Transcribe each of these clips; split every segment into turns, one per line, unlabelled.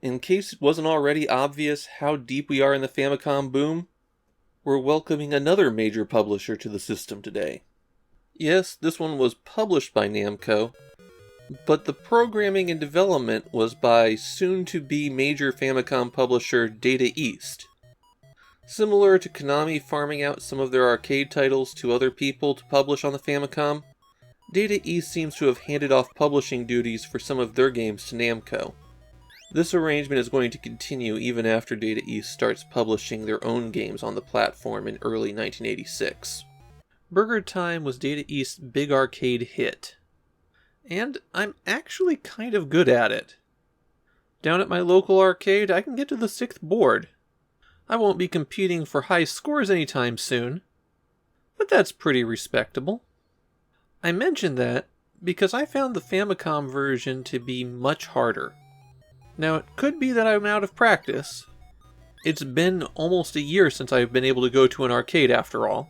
In case it wasn't already obvious how deep we are in the Famicom boom, we're welcoming another major publisher to the system today. Yes, this one was published by Namco, but the programming and development was by soon-to-be major Famicom publisher Data East. Similar to Konami farming out some of their arcade titles to other people to publish on the Famicom, Data East seems to have handed off publishing duties for some of their games to Namco. This arrangement is going to continue even after Data East starts publishing their own games on the platform in early 1986. BurgerTime was Data East's big arcade hit, and I'm actually kind of good at it. Down at my local arcade, I can get to the 6th board. I won't be competing for high scores anytime soon, but that's pretty respectable. I mention that because I found the Famicom version to be much harder. Now, it could be that I'm out of practice. It's been almost a year since I've been able to go to an arcade after all.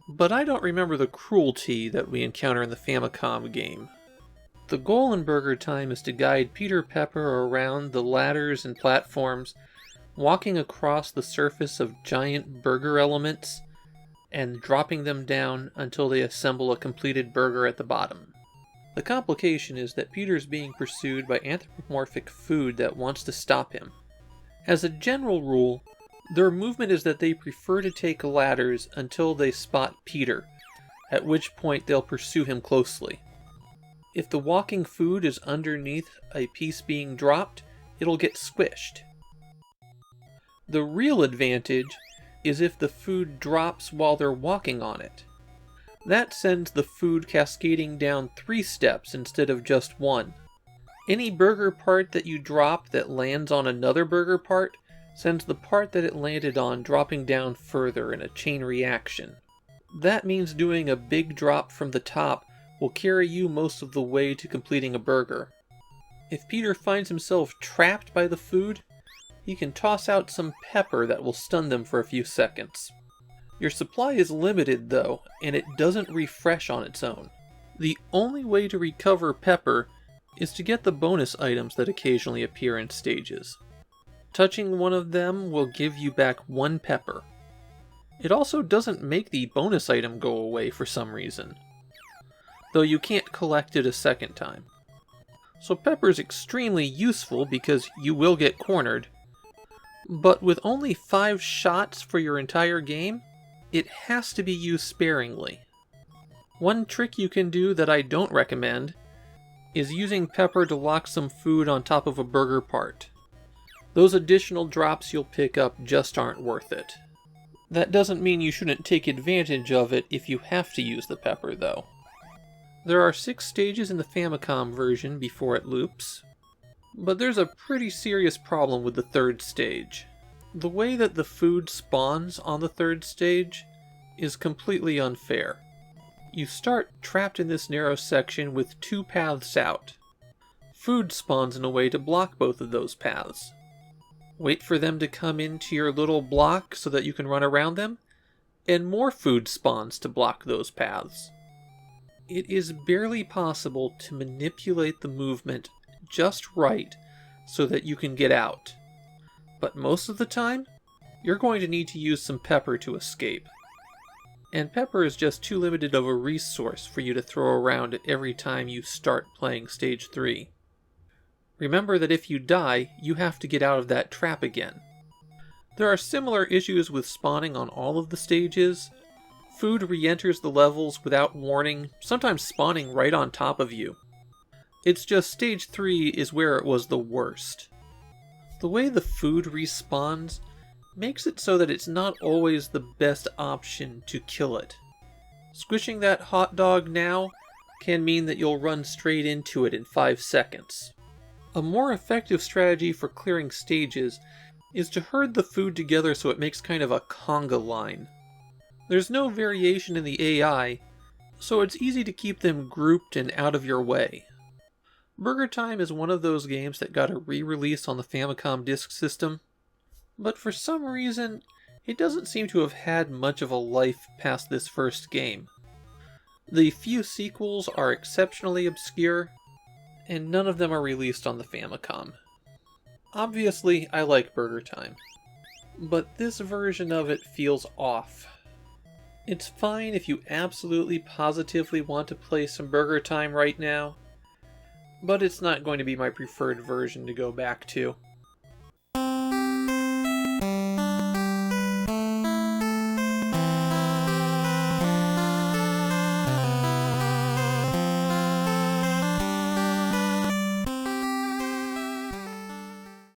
But I don't remember the cruelty that we encounter in the Famicom game. The goal in BurgerTime is to guide Peter Pepper around the ladders and platforms, walking across the surface of giant burger elements, and dropping them down until they assemble a completed burger at the bottom. The complication is that Peter's being pursued by anthropomorphic food that wants to stop him. As a general rule, their movement is that they prefer to take ladders until they spot Peter, at which point they'll pursue him closely. If the walking food is underneath a piece being dropped, it'll get squished. The real advantage is if the food drops while they're walking on it. That sends the food cascading down 3 steps instead of just 1. Any burger part that you drop that lands on another burger part sends the part that it landed on dropping down further in a chain reaction. That means doing a big drop from the top will carry you most of the way to completing a burger. If Peter finds himself trapped by the food, he can toss out some pepper that will stun them for a few seconds. Your supply is limited though, and it doesn't refresh on its own. The only way to recover pepper is to get the bonus items that occasionally appear in stages. Touching one of them will give you back 1 pepper. It also doesn't make the bonus item go away for some reason, though you can't collect it a second time. So pepper is extremely useful because you will get cornered, but with only 5 shots for your entire game, it has to be used sparingly. One trick you can do that I don't recommend is using pepper to lock some food on top of a burger part. Those additional drops you'll pick up just aren't worth it. That doesn't mean you shouldn't take advantage of it if you have to use the pepper though. There are 6 stages in the Famicom version before it loops, but there's a pretty serious problem with the 3rd stage. The way that the food spawns on the 3rd stage is completely unfair. You start trapped in this narrow section with 2 paths out. Food spawns in a way to block both of those paths. Wait for them to come into your little block so that you can run around them, and more food spawns to block those paths. It is barely possible to manipulate the movement just right so that you can get out. But most of the time, you're going to need to use some pepper to escape. And pepper is just too limited of a resource for you to throw around every time you start playing Stage 3. Remember that if you die, you have to get out of that trap again. There are similar issues with spawning on all of the stages. Food re-enters the levels without warning, sometimes spawning right on top of you. It's just Stage 3 is where it was the worst. The way the food respawns makes it so that it's not always the best option to kill it. Squishing that hot dog now can mean that you'll run straight into it in 5 seconds. A more effective strategy for clearing stages is to herd the food together so it makes kind of a conga line. There's no variation in the AI, so it's easy to keep them grouped and out of your way. BurgerTime is one of those games that got a re-release on the Famicom Disk System, but for some reason, it doesn't seem to have had much of a life past this first game. The few sequels are exceptionally obscure, and none of them are released on the Famicom. Obviously, I like BurgerTime, but this version of it feels off. It's fine if you absolutely positively want to play some BurgerTime right now, but it's not going to be my preferred version to go back to.